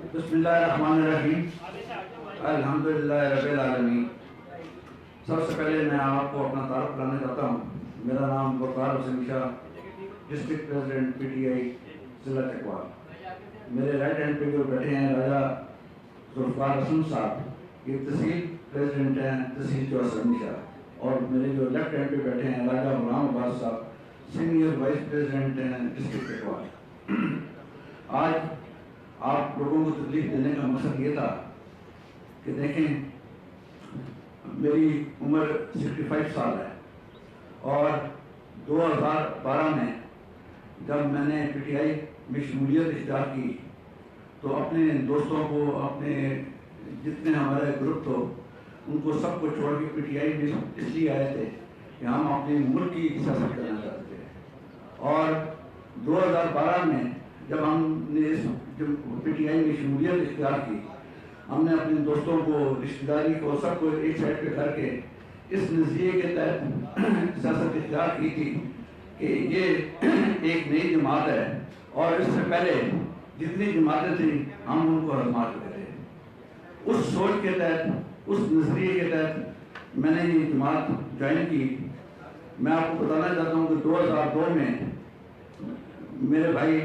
بسم اللہ الرحمن الرحیم، الحمدللہ رب العالمین۔ سب سے پہلے میں آپ کو اپنا تعارف کرانا چاہتا ہوں۔ میرا نام Waqar Hussain Shah, district president P T I ضلع چکوال۔ میرے رائٹ ہینڈ پہ جو بیٹھے ہیں راجہ ذوالفقار حسن صاحب، یہ تحصیل پریزیڈنٹ ہیں تحصیل چوسرنی شاہ، اور میرے جو لیفٹ ہینڈ پہ بیٹھے ہیں راجہ غلام عباس صاحب، سینئر وائس پریزیڈنٹ ہیں ڈسٹرکٹ چکوال۔ آج آپ لوگوں کو تکلیف دینے کا مقصد یہ تھا کہ دیکھیں میری عمر 65 سال ہے، اور 2012 میں جب میں نے پی ٹی آئی میں شمولیت اختیار کی تو اپنے دوستوں کو، اپنے جتنے ہمارے گروپ تھے ان کو سب کو چھوڑ کے پی ٹی آئی میں اس لیے آئے تھے کہ ہم اپنے ملک کی سیاست کرنا چاہتے تھے۔ اور 2012 میں جب ہم نے اس پی ٹی آئی میں شمولیت اختیار کی، ہم نے اپنے دوستوں کو، رشتہ داری کو، سب کو ایک سائڈ پہ کر کے اس نظریے کے تحت سیاست اختیار کی تھی کہ یہ ایک نئی جماعت ہے، اور اس سے پہلے جتنی جماعتیں تھیں ہم ان کو ہضما چکے تھے۔ اس سوچ کے تحت، اس نظریے کے تحت میں نے یہ جماعت جوائن کی۔ میں آپ کو بتانا چاہتا ہوں کہ 2002 میں میرے بھائی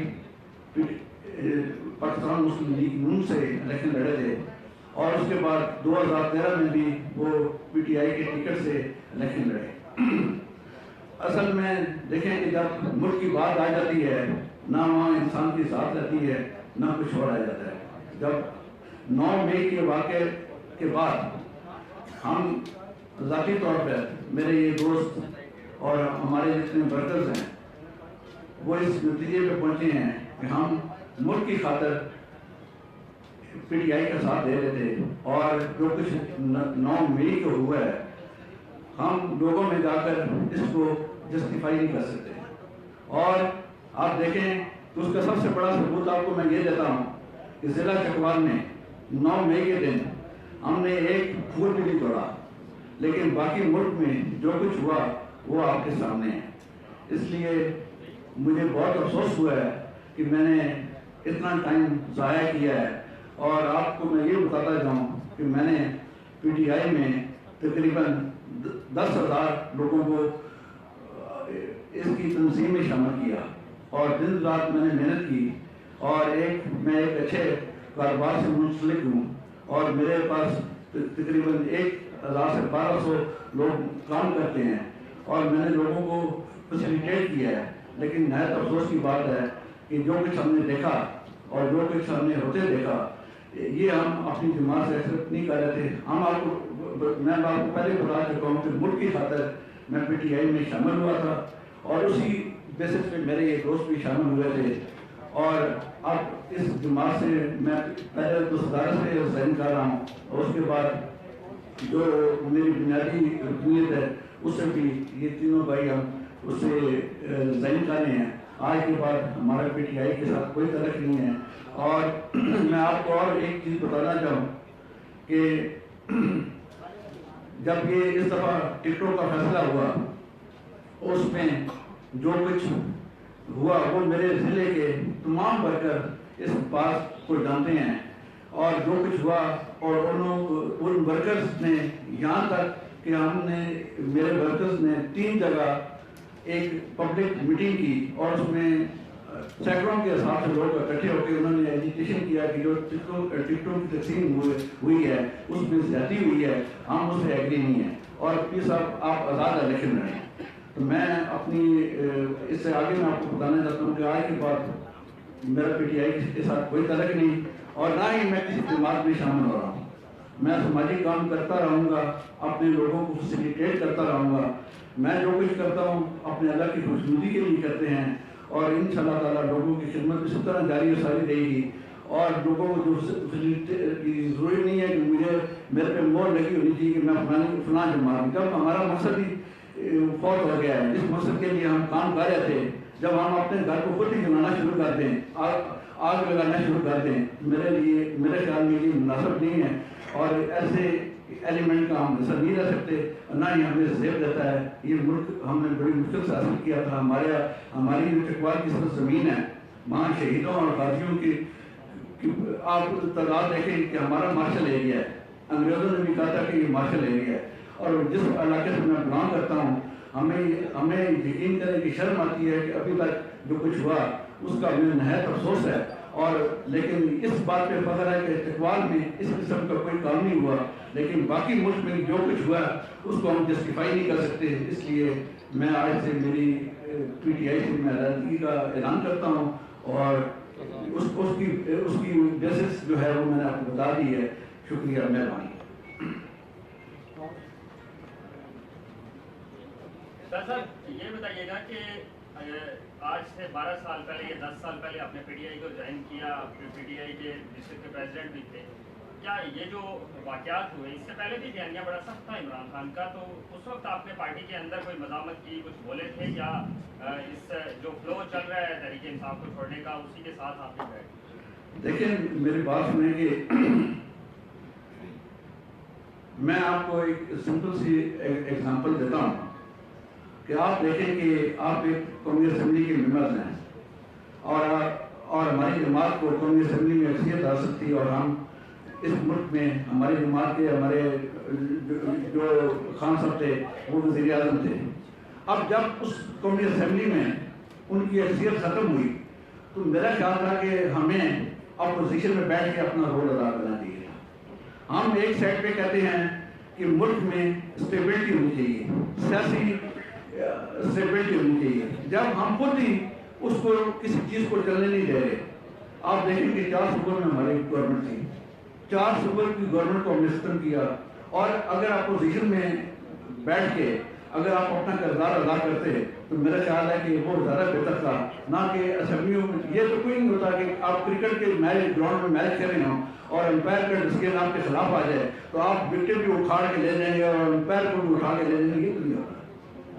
پاکستان مسلم لیگ نون سے الیکشن لڑے تھے، اور اس کے بعد 2013 میں بھی وہ پی ٹی آئی کے ٹکٹ سے الیکشن لڑے۔ اصل میں دیکھیں کہ جب ملک کی بات آ جاتی ہے، نہ وہاں انسان کی ذات رہتی ہے نہ کچھ اور آ جاتا ہے۔ جب 9 مئی کے واقعے کے بعد ہم ذاتی طور پر، میرے یہ دوست اور ہمارے جتنے ورکرز ہیں، وہ اس نتیجے پہ پہنچے ہیں کہ ہم ملک کی خاطر پی ٹی آئی کا ساتھ دے رہے تھے، اور جو کچھ 9 مئی کو ہوا ہے ہم لوگوں میں جا کر اس کو جسٹیفائی نہیں کر سکتے۔ اور آپ دیکھیں تو اس کا سب سے بڑا ثبوت آپ کو میں یہ دیتا ہوں کہ ضلع چکوال میں 9 مئی کے دن ہم نے ایک پھول بھی نہیں توڑا، لیکن باقی ملک میں جو کچھ ہوا وہ آپ کے سامنے ہے۔ اس لیے مجھے بہت افسوس ہوا ہے کہ میں نے اتنا ٹائم ضائع کیا ہے، اور آپ کو میں یہ بتاتا جاؤں کہ میں نے پی ٹی آئی میں تقریباً 10,000 لوگوں کو اس کی تنظیم میں شامل کیا، اور دن رات میں نے محنت کی، اور میں ایک اچھے کاروبار سے منسلک ہوں، اور میرے پاس تقریباً 1,000 سے 1,200 لوگ کام کرتے ہیں، اور میں نے لوگوں کو فیسیلیٹیٹ کیا ہے۔ لیکن نہایت افسوس کی بات ہے کہ جو کچھ ہم نے دیکھا اور جو کچھ ہم نے ہوتے دیکھا، یہ ہم اپنی جماعت سے ایکسپٹ نہیں کر رہے تھے۔ میں آپ کو پہلے بتا چکا ہوں کہ ملک کی خاطر میں پی ٹی آئی میں شامل ہوا تھا، اور اسی بیسس پہ میرے یہ دوست بھی شامل ہوئے تھے۔ اور اب اس جماعت سے میں پہلے تو صدارت سے ریزائن کر رہا ہوں، اور اس کے بعد جو میری بنیادی رکنیت ہے اس سے بھی یہ تینوں بھائی ہم اس سے ریزائن کر رہے ہیں۔ آج کے بعد ہمارا پی ٹی آئی کے ساتھ کوئی تعلق نہیں ہے۔ اور میں آپ کو اور ایک چیز بتانا چاہوں کہ جب یہ اس دفعہ ٹکٹوں کا فیصلہ ہوا، اس میں جو کچھ ہوا وہ میرے ضلع کے تمام ورکر اس بات کو جانتے ہیں، اور جو کچھ ہوا، اور ان ورکرز نے یہاں تک کہ ہم نے، میرے ورکرز نے 3 جگہ ایک پبلک میٹنگ کی، اور اس میں سینکڑوں کے حساب سے لوگ اکٹھے ہو کے انہوں نے ایجیٹیشن کیا کہ جو ٹکٹوں کی تقسیم ہوئی ہے اس میں زیادتی ہوئی ہے، ہم اس سے ایگری نہیں ہیں، اور پی صاحب آپ آزاد الیکشن لڑیں۔ تو میں اپنی اس سے آگے میں آپ کو بتانا چاہتا ہوں کہ آج کے بعد میرا پی ٹی آئی کے ساتھ کوئی تعلق نہیں، اور نہ ہی میں کسی جماعت میں شامل ہو رہا ہوں۔ میں سماجی کام کرتا رہوں گا، اپنے لوگوں کو فیسیلیٹیٹ کرتا رہوں گا۔ میں جو کچھ کرتا ہوں اپنے اللہ کی خوشنودی کے لیے کرتے ہیں، اور انشاءاللہ تعالیٰ لوگوں کی خدمت اس طرح جاری و ساری رہے گی، اور لوگوں کو جو ضروری نہیں ہے کہ میرے پہ مور لگی ہونی چاہیے کہ میں فلاں جماعت، جب ہمارا مقصد ہی فوت ہو گیا ہے، جس مقصد کے لیے ہم کام کر رہے تھے، جب ہم اپنے گھر کو خود ہی جلانا شروع کر دیں، آگ لگانا شروع کر دیں، میرے خیال میں یہ مناسب نہیں ہے، اور ایسے ایلیمنٹ کا ہم حصہ نہیں رہ سکتے، نہ ہی ہمیں زیب دیتا ہے۔ یہ ملک ہم نے بڑی مشکل سے حاصل کیا تھا، ہماری جو چکوال کی سرزمین ہے، وہاں شہیدوں اور غازیوں کی آپ تعداد دیکھیں کہ ہمارا مارشل ایریا ہے، انگریزوں نے بھی کہا تھا کہ یہ مارشل ایریا ہے، اور جس علاقے سے میں بلانگ کرتا ہوں ہمیں یقین کرنے کی شرم آتی ہے کہ ابھی تک جو کچھ ہوا اس کا ہمیں نہایت افسوس ہے، اور لیکن اس بات پہ فخر ہے کہ چکوال میں اس قسم کا کوئی کام نہیں ہوا، لیکن باقی ملک میں جو کچھ ہوا اس کو ہم جسٹیفائی نہیں کر سکتے. اس لیے میں آج سے میری پی ٹی آئی سے میں علیحدگی کا اعلان کرتا ہوں، اور اس کی بیسس جو ہے وہ میں نے آپ کو بتا دی ہے. شکریہ، مہربانی. سر یہ بتائیے گا کہ آج سے 12 سال پہلے یا 10 سال پہلے آپ نے پی ٹی آئی کو جوائن کیا، پی ٹی آئی کے ڈسٹرکٹ کے پریزیڈنٹ بھی تھے. کیا یہ جو واقعات ہوئے اس سے پہلے بھی بیانیہ بڑا سخت تھا عمران خان کا، تو اس وقت آپ نے پارٹی کے اندر کوئی مزاحمت کی، کچھ بولے تھے، یا اس جو فلو چل رہا ہے تحریک انصاف کو چھوڑنے کا اسی کے ساتھ آپ نے بیٹھے؟ دیکھیں میری بات سنیں کہ میں آپ کو ایک سمپل سی ایگزامپل دیتا ہوں کہ آپ دیکھیں کہ آپ ایک قومی اسمبلی کے ممبرز ہیں، اور ہماری جماعت کو قومی اسمبلی میں اکثریت حاصل تھی، اور ہم اس ملک میں ہماری جماعت کے ہمارے جو خان صاحب تھے وہ وزیر اعظم تھے. اب جب اس قومی اسمبلی میں ان کی اکثریت ختم ہوئی تو میرا خیال تھا کہ ہمیں اپوزیشن میں بیٹھ کے اپنا رول ادا کرنا چاہیے. ہم ایک سائڈ پہ کہتے ہیں کہ ملک میں اسٹیبلٹی ہونی چاہیے، سیاسی اسٹیبلٹی ہونی چاہیے، جب ہم خود ہی اس کو کسی چیز کو چلنے نہیں دے رہے. آپ دیکھیں کہ 4 صوبوں میں ہماری گورنمنٹ تھی، 4 صوبوں کی گورنمنٹ کو ہم نے ختم کیا، اور اگر اپوزیشن میں بیٹھ کے اگر آپ اپنا کردار ادا کرتے تو میرا خیال ہے کہ وہ زیادہ بہتر تھا، نہ کہ اسمبلیوں میں. یہ تو کوئی نہیں ہوتا کہ آپ کرکٹ کے میچ گراؤنڈ میں میچ کھیل رہے ہوں اور امپائر کا ڈسیزن آپ کے خلاف آ جائے تو آپ وکٹ بھی اکھاڑ کے لے جائیں گے اور امپائر کو بھی اٹھا کے لے جائیں گے. یہ تو نہیں ہوتا.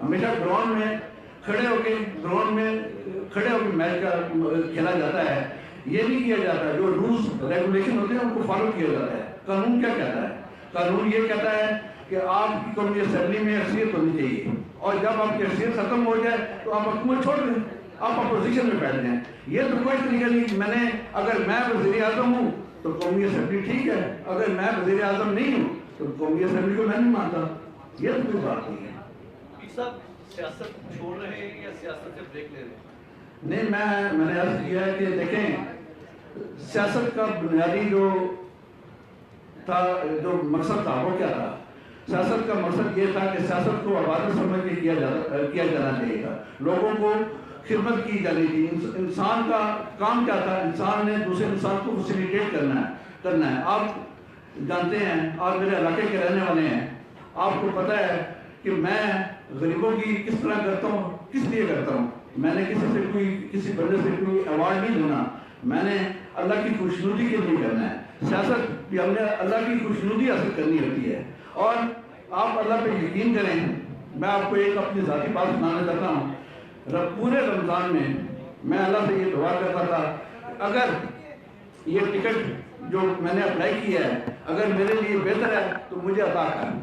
ہمیشہ گراؤنڈ میں کھڑے ہو کے میچ کا کھیلا جاتا ہے. یہ نہیں کیا جاتا، جو رولز ریگولیشن ہوتے ہیں ان کو فالو کیا جاتا ہے. قانون کیا کہتا ہے؟ قانون یہ کہتا ہے کہ آپ کی قومی اسمبلی میں اکثریت ہونی چاہیے، اور جب آپ کی اکثریت ختم ہو جائے تو آپ حکومت چھوڑ دیں، آپ اپوزیشن میں بیٹھ جائیں. یہ تو کوئی طریقہ نہیں. اگر میں وزیر اعظم ہوں تو قومی اسمبلی ٹھیک ہے، اگر میں وزیر اعظم نہیں ہوں تو قومی اسمبلی کو میں نہیں مانتا. یہ تو کوئی بات نہیں ہے. صاحب سیاست چھوڑ رہے ہیں یا سیاست سے بریک لے رہے ہیں؟ نہیں، میں نے عرض کیا ہے کہ دیکھیں سیاست کا بنیادی جو مقصد تھا وہ کیا تھا. سیاست کا مقصد یہ تھا کہ سیاست کو عبادت سمجھ کے کیا جانا چاہیے تھا، لوگوں کو خدمت کی جانی تھی. انسان کا کام کیا تھا؟ انسان نے دوسرے انسان کو فیسیلیٹیٹ کرنا ہے. آپ جانتے ہیں، آپ میرے علاقے کے رہنے والے ہیں، آپ کو پتہ ہے کہ میں غریبوں کی کس طرح کرتا ہوں، کس لیے کرتا ہوں. میں نے کسی بندے سے کوئی ایوارڈ نہیں لینا، میں نے اللہ کی خوشنودی کے لیے کرنا ہے. سیاست بھی ہم نے اللہ کی خوشنودی حاصل کرنی ہوتی ہے. اور آپ اللہ پہ یقین کریں، میں آپ کو ایک اپنی ذاتی بات سنانا چاہتا ہوں. پورے رمضان میں اللہ سے یہ دعا کرتا تھا اگر یہ ٹکٹ جو میں نے اپلائی کیا ہے اگر میرے لیے بہتر ہے تو مجھے عطا کر،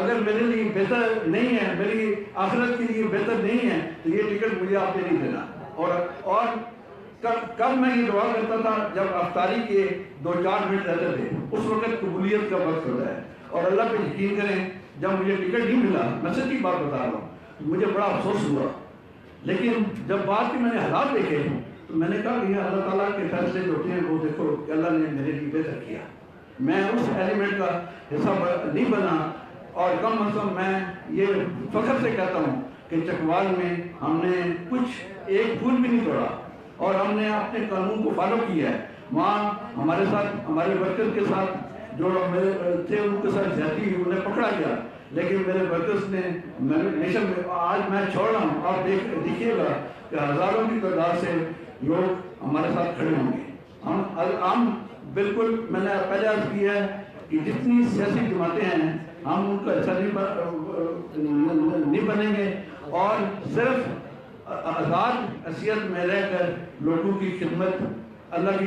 اگر میرے لیے بہتر نہیں ہے، میری آخرت کے لیے بہتر نہیں ہے تو یہ ٹکٹ مجھے آپ نے نہیں دینا. اور کب میں یہ دعا کرتا تھا؟ جب افطاری کے 2-4 منٹ رہتے تھے، اس وقت قبولیت کا وقت ہوتا ہے. اور اللہ پہ یقین کریں، جب مجھے ٹکٹ نہیں ملا، میں سچی بات بتا رہا ہوں، مجھے بڑا افسوس ہوا. لیکن جب بعد کے میں نے حالات دیکھے تو میں نے کہا کہ اللہ تعالیٰ کے فیصلے جو ہوتے ہیں وہ دیکھو کہ اللہ نے میرے لیے بہتر کیا. میں اس ایلیمنٹ کا حصہ نہیں بنا، اور کم از کم میں یہ فخر سے کہتا ہوں کہ چکوال میں ہم نے ایک پھول بھی نہیں توڑا، اور ہم نے اپنے قانون کو فالو کیا ہے. وہاں ہمارے ساتھ، ہمارے ورکر کے ساتھ جو تھے ان کے ساتھ زیادتی ہوئی، انہیں پکڑا گیا، لیکن میرے ورکرز نے نیشن میں آج میں چھوڑ رہا ہوں. آپ دیکھیے گا کہ ہزاروں کی تعداد سے لوگ ہمارے ساتھ کھڑے ہوں گے. ہم بالکل، میں نے پہلے عرض کیا ہے کہ جتنی سیاسی جماعتیں ہیں ہم ان کا حصہ نہیں بنیں گے، اور صرف آزاد حیثیت میں رہ کر لوگوں کی خدمت اللہ کی